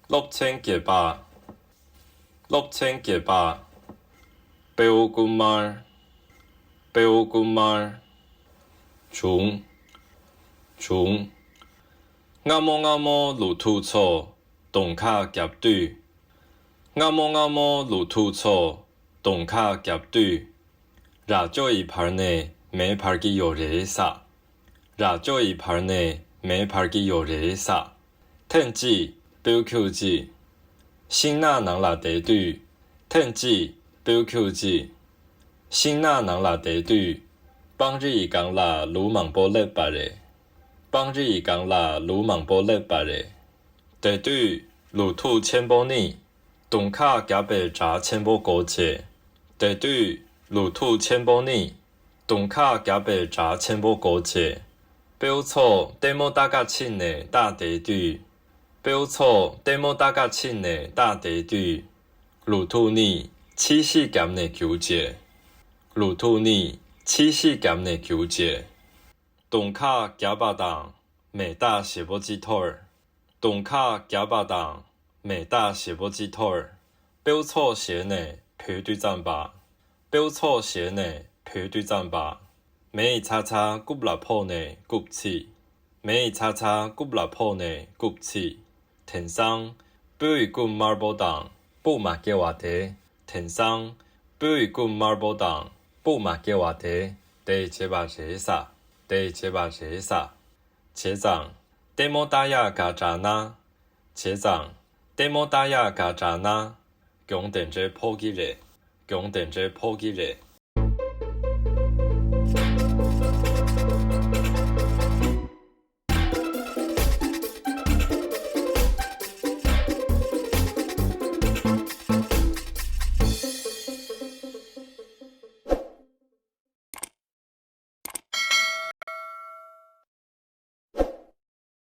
6,000개바, 6,000개바, 배우군 말, 중, nga모 루투초, 동카 겹뒤, nga모 루투초, 동카 겹뒤, 라조이 par네, 매 par기 요레사, 라조이 par네, 매 par기 요레사, 텐지,标扣字，新那能啦地对，天字标扣字，新那能啦地对，帮日一讲啦鲁莽波勒巴嘞，帮日一讲啦鲁莽波勒巴嘞，地对鲁兔千波尼，东卡加北查千波国界，地对鲁兔千波尼，东卡加北查千波国界，标错地莫大家亲的大地对。标错地莫大家亲的大地对，鲁兔尼七夕感的纠结，鲁兔尼七夕感的纠结，东卡加巴党美大写波鸡头儿，东卡加巴党美大写波鸡头儿，标错写呢排队站吧，标错写呢排队站吧，每叉叉古不拉破呢古气，每叉叉古不拉破呢古气。天上标一棍马波党，布马给我的。天上标一棍马波党，布马给我的。第七把谁杀？第七把谁杀？切长，德莫达亚嘎扎那。切长，德莫达亚嘎扎那。强电者破击嘞，强电者破击嘞。